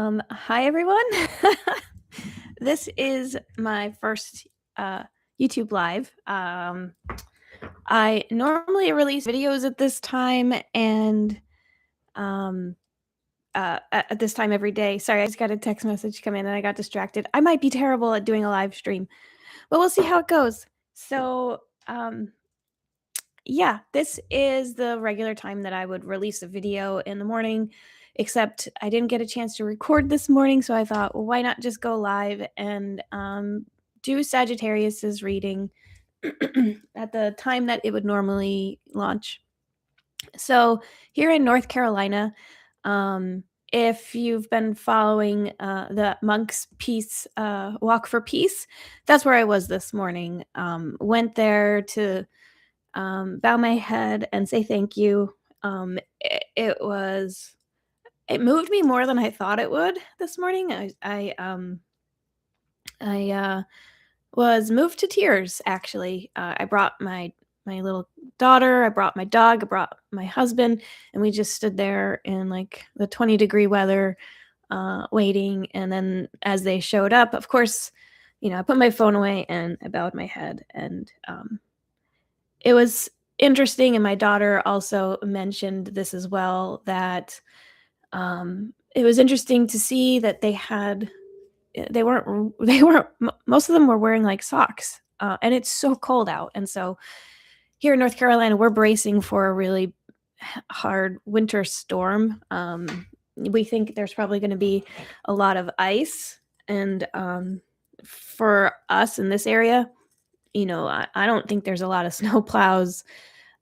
Hi everyone. This is my first YouTube live. I normally release videos at this time and at this time every day. Sorry, I just got a text message come in and I got distracted. I might be terrible at doing a live stream, but we'll see how it goes. So, yeah, this is the regular time that I would release a video in the morning, except I didn't get a chance to record this morning, so I thought, well, why not just go live and do Sagittarius's reading at the time that it would normally launch. So here in North Carolina, if you've been following the Monk's Peace Walk for Peace, that's where I was this morning. Went there to bow my head and say thank you. It moved me more than I thought it would this morning. I was moved to tears, actually. I brought my little daughter, I brought my dog, I brought my husband, and we just stood there in like the 20-degree weather, waiting. And then as they showed up, of course, I put my phone away and I bowed my head, and it was interesting. And my daughter also mentioned this as well, that it was interesting to see that most of them were wearing like socks, and it's so cold out. And so here in North Carolina, we're bracing for a really hard winter storm. We think there's probably going to be a lot of ice, and for us in this area, I don't think there's a lot of snow plows.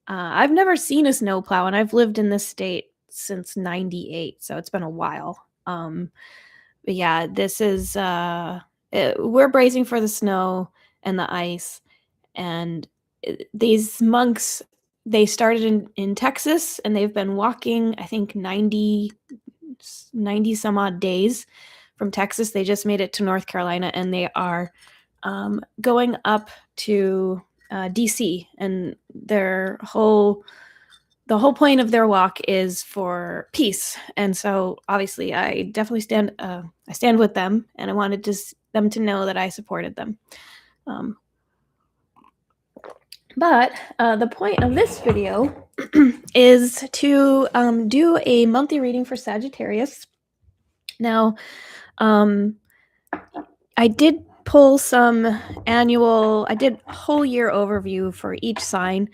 I've never seen a snow plow, and I've lived in this state since '98, so it's been a while. But yeah, this is we're bracing for the snow and the ice. And these monks, they started in Texas, and they've been walking, I think 90 some odd days from Texas. They just made it to North Carolina, and they are going up to DC, and the whole point of their walk is for peace. And so obviously I definitely stand with them, and I wanted them to know that I supported them. But the point of this video is to do a monthly reading for Sagittarius. Now, I did pull some I did whole year overview for each sign.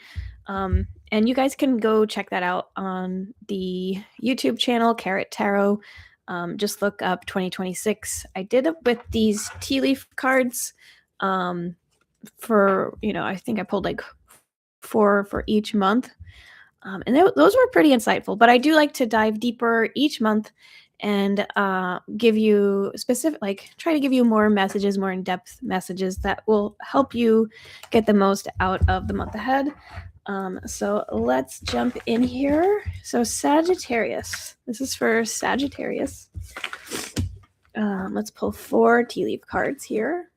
And you guys can go check that out on the YouTube channel, Carrot Tarot. Just look up 2026. I did it with these tea leaf cards for, I think I pulled like 4 for each month. And those were pretty insightful. But I do like to dive deeper each month and give you try to give you more messages, more in-depth messages that will help you get the most out of the month ahead. So let's jump in here. So Sagittarius, this is for Sagittarius. Let's pull 4 tea leaf cards here.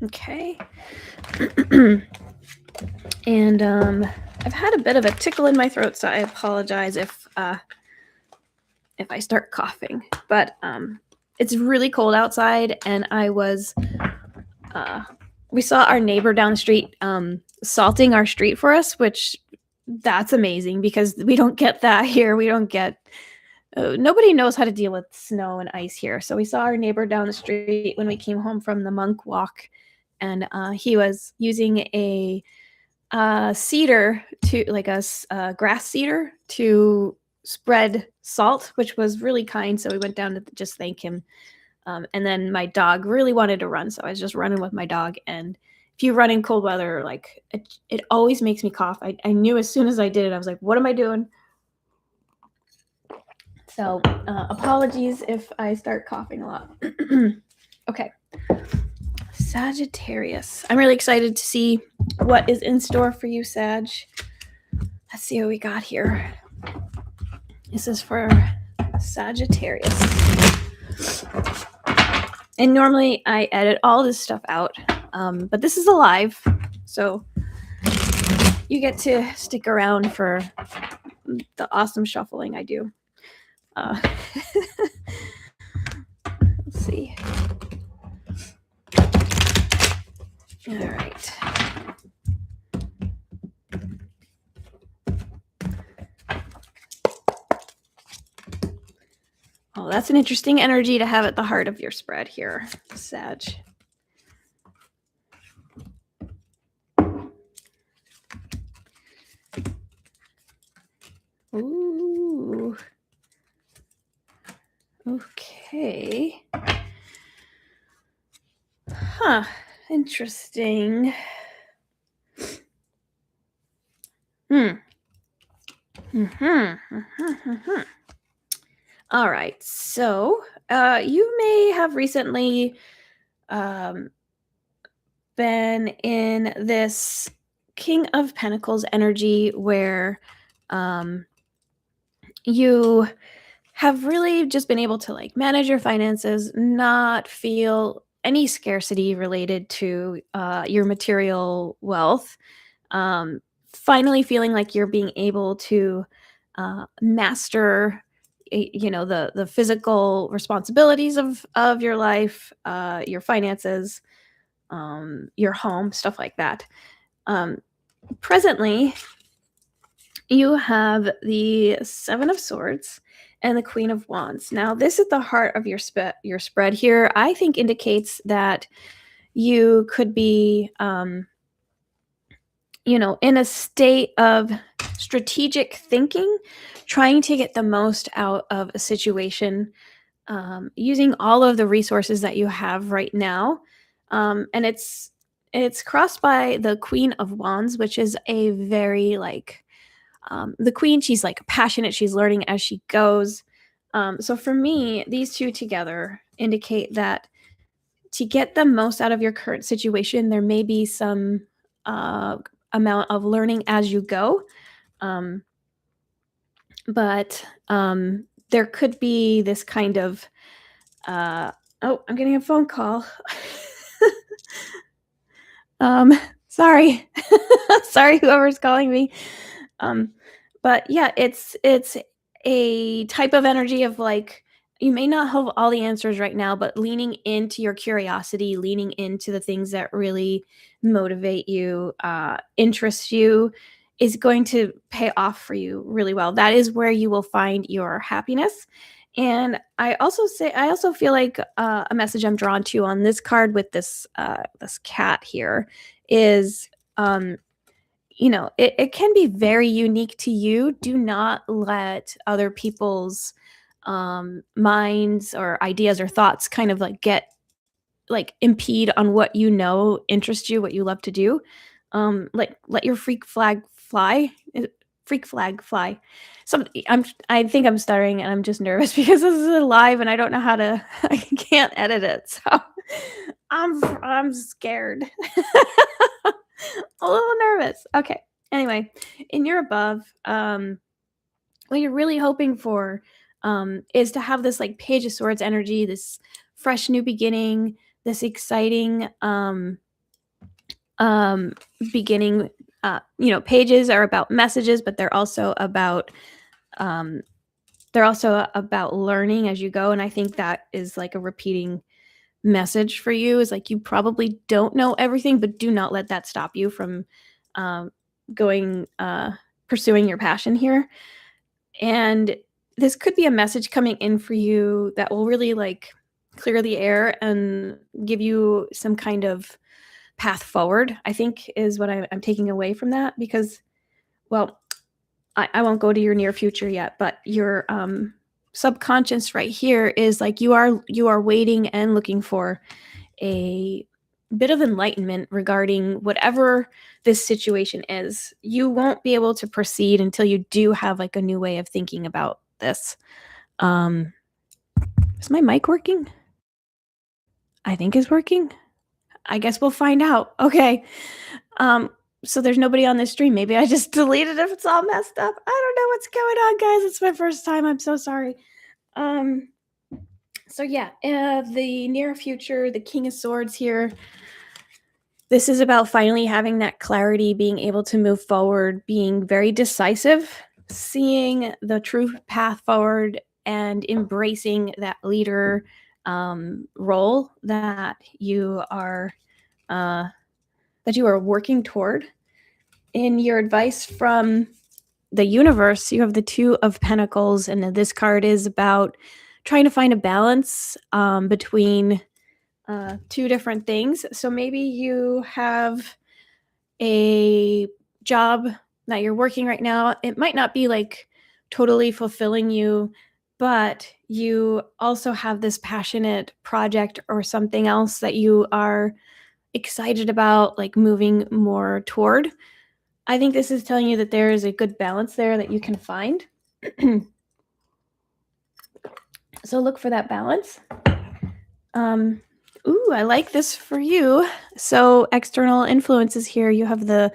Okay. And I've had a bit of a tickle in my throat, so I apologize if I start coughing. But it's really cold outside, and we saw our neighbor down the street salting our street for us, which that's amazing because we don't get that here. We don't get nobody knows how to deal with snow and ice here. So we saw our neighbor down the street when we came home from the monk walk, and he was using a cedar a grass cedar to spread salt, which was really kind. So we went down to just thank him. And then my dog really wanted to run, so I was just running with my dog. And if you run in cold weather, like it always makes me cough. I knew as soon as I did it, I was like, what am I doing? So apologies if I start coughing a lot. Okay. Sagittarius. I'm really excited to see what is in store for you, Sag. Let's see what we got here. This is for Sagittarius. And normally I edit all this stuff out, but this is a live, so you get to stick around for the awesome shuffling I do. Let's see. All right. Oh, that's an interesting energy to have at the heart of your spread here, Sag. Ooh. Okay. Huh. Interesting. All right. So, you may have recently been in this King of Pentacles energy where you have really just been able to like manage your finances, not feel any scarcity related to your material wealth. Finally feeling like you're being able to master the physical responsibilities of your life, your finances, your home, stuff like that. Presently you have the Seven of Swords and the Queen of Wands. Now, this at the heart of your spread here, I think indicates that you could be, in a state of strategic thinking, trying to get the most out of a situation, using all of the resources that you have right now. And it's crossed by the Queen of Wands, which is a very like the queen, she's like passionate, she's learning as she goes. So for me, these two together indicate that to get the most out of your current situation, there may be some amount of learning as you go. But there could be this kind of, oh, I'm getting a phone call. Sorry. Sorry, whoever's calling me. But yeah, it's a type of energy of like you may not have all the answers right now, but leaning into your curiosity, leaning into the things that really motivate you, interest you, is going to pay off for you really well. That is where you will find your happiness. And I also feel like a message I'm drawn to on this card with this cat here is it can be very unique to you. Do not let other people's minds or ideas or thoughts kind of like get like impede on what interests you, what you love to do. Like let your freak flag fly. Freak flag fly. I think I'm stuttering and I'm just nervous because this is live and I don't know how to I can't edit it. So I'm scared. A little nervous. Okay. Anyway, in your above, what you're really hoping for is to have this like Page of Swords energy, this fresh new beginning, this exciting beginning. Pages are about messages, but they're also about learning as you go. And I think that is like a repeating message for you is like you probably don't know everything, but do not let that stop you from going pursuing your passion here. And this could be a message coming in for you that will really like clear the air and give you some kind of path forward, I think is what I'm taking away from that. Because, well, I won't go to your near future yet, but your subconscious right here is like you are waiting and looking for a bit of enlightenment regarding whatever this situation is. You won't be able to proceed until you do have like a new way of thinking about this. Is my mic working? I think it's working. I guess we'll find out. Okay. So there's nobody on this stream. Maybe I just deleted if it's all messed up. I don't know what's going on, guys. It's my first time. I'm so sorry. So yeah, the near future, the King of Swords here. This is about finally having that clarity, being able to move forward, being very decisive, seeing the true path forward, and embracing that leader role uh, that you are working toward. In your advice from the universe, you have the Two of Pentacles, and this card is about trying to find a balance between two different things. So maybe you have a job that you're working right now. It might not be like totally fulfilling you, but you also have this passionate project or something else that you are excited about, like moving more toward. I think this is telling you that there is a good balance there that you can find. So look for that balance. I like this for you. So external influences here. You have the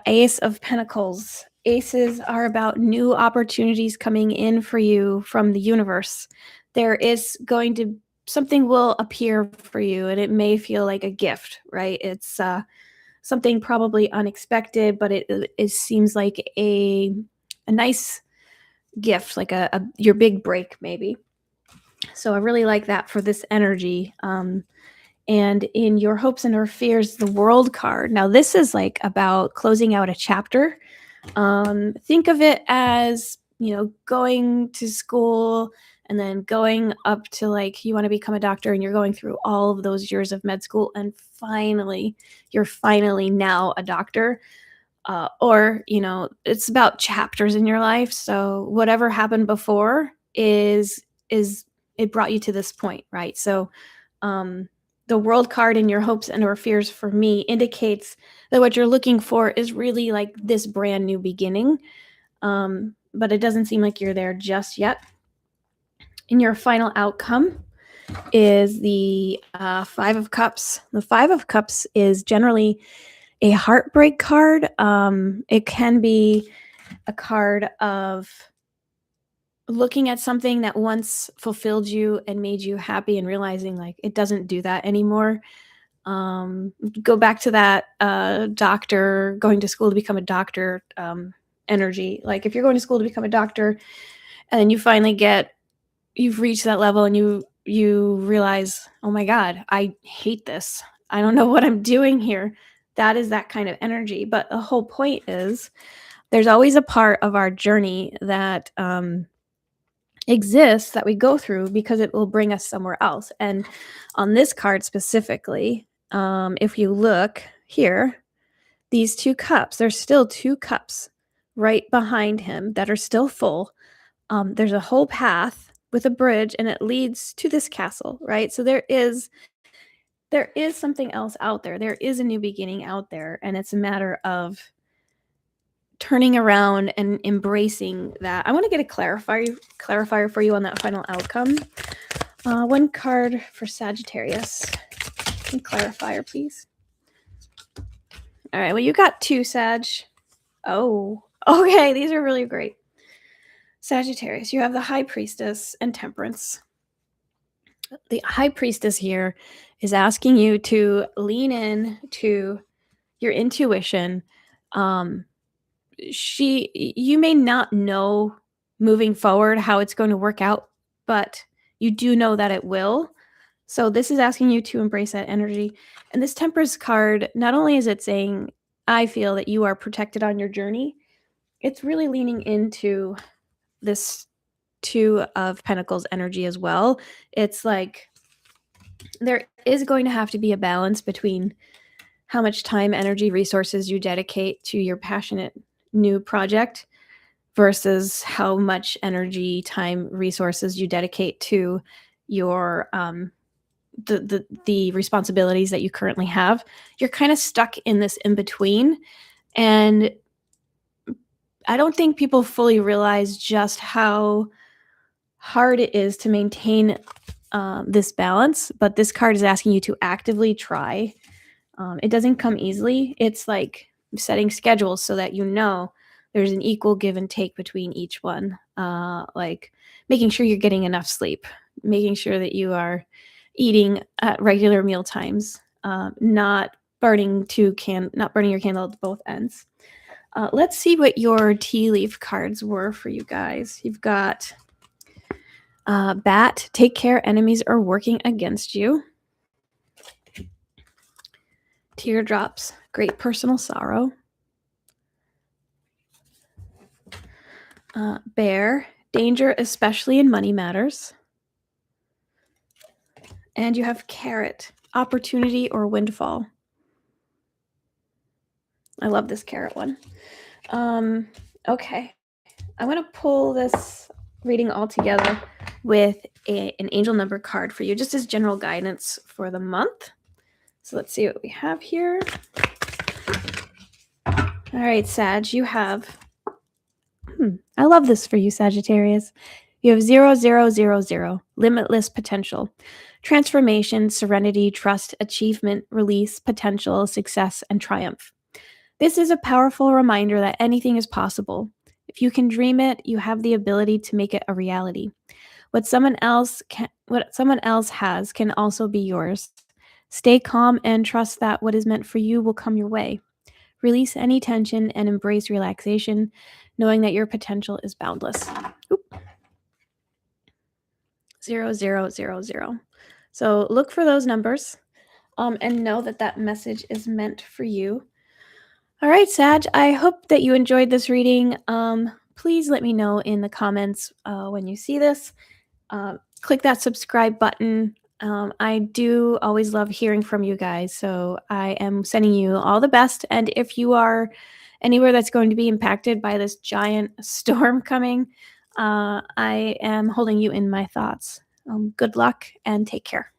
Ace of Pentacles. Aces are about new opportunities coming in for you from the universe. There is going to something will appear for you, and it may feel like a gift, right? It's something probably unexpected, but it seems like a nice gift, like your big break maybe. So I really like that for this energy. And in your hopes and or fears, the World card. Now this is like about closing out a chapter. Think of it as, going to school and then going up to, like, you want to become a doctor and you're going through all of those years of med school, and you're finally now a doctor. Or, it's about chapters in your life. So whatever happened before is it brought you to this point, right? So the World card in your hopes and or fears for me indicates that what you're looking for is really like this brand new beginning. But it doesn't seem like you're there just yet. In your final outcome is the Five of Cups. The Five of Cups is generally a heartbreak card. It can be a card of looking at something that once fulfilled you and made you happy and realizing like it doesn't do that anymore. Go back to that doctor, going to school to become a doctor energy. Like if you're going to school to become a doctor and then you've reached that level and you realize, oh my God, I hate this. I don't know what I'm doing here. That is that kind of energy. But the whole point is there's always a part of our journey that exists that we go through because it will bring us somewhere else. And on this card specifically, if you look here, these two cups, there's still two cups right behind him that are still full. There's a whole path with a bridge and it leads to this castle, right? So there is something else out there. There is a new beginning out there, and it's a matter of turning around and embracing that. I want to get a clarifier for you on that final outcome. One card for Sagittarius. Clarifier, please. All right, well, you got two, Sag. Oh, okay, these are really great. Sagittarius, you have the High Priestess and Temperance. The High Priestess here is asking you to lean in to your intuition. You may not know moving forward how it's going to work out, but you do know that it will. So this is asking you to embrace that energy. And this Temperance card, not only is it saying, I feel that you are protected on your journey, it's really leaning into this Two of Pentacles energy as well. It's like there is going to have to be a balance between how much time, energy, resources you dedicate to your passionate new project versus how much energy, time, resources you dedicate to your the responsibilities that you currently have. You're kind of stuck in this in between, and I don't think people fully realize just how hard it is to maintain this balance. But this card is asking you to actively try. It doesn't come easily. It's like setting schedules so that there's an equal give and take between each one. Like making sure you're getting enough sleep, making sure that you are eating at regular meal times, not not burning your candle at both ends. Let's see what your tea leaf cards were for you guys. You've got Bat, take care, enemies are working against you. Teardrops, great personal sorrow. Bear, danger, especially in money matters. And you have Carrot, opportunity or windfall. I love this carrot one. Okay. I'm going to pull this reading all together with an angel number card for you, just as general guidance for the month. So let's see what we have here. All right, Sag, you have... I love this for you, Sagittarius. You have 0000, limitless potential. Transformation, serenity, trust, achievement, release, potential, success, and triumph. This is a powerful reminder that anything is possible. If you can dream it, you have the ability to make it a reality. What someone else has can also be yours. Stay calm and trust that what is meant for you will come your way. Release any tension and embrace relaxation, knowing that your potential is boundless. 0000. So look for those numbers and know that that message is meant for you. All right, Sag, I hope that you enjoyed this reading. Please let me know in the comments when you see this. Click that subscribe button. I do always love hearing from you guys, so I am sending you all the best. And if you are anywhere that's going to be impacted by this giant storm coming, I am holding you in my thoughts. Good luck and take care.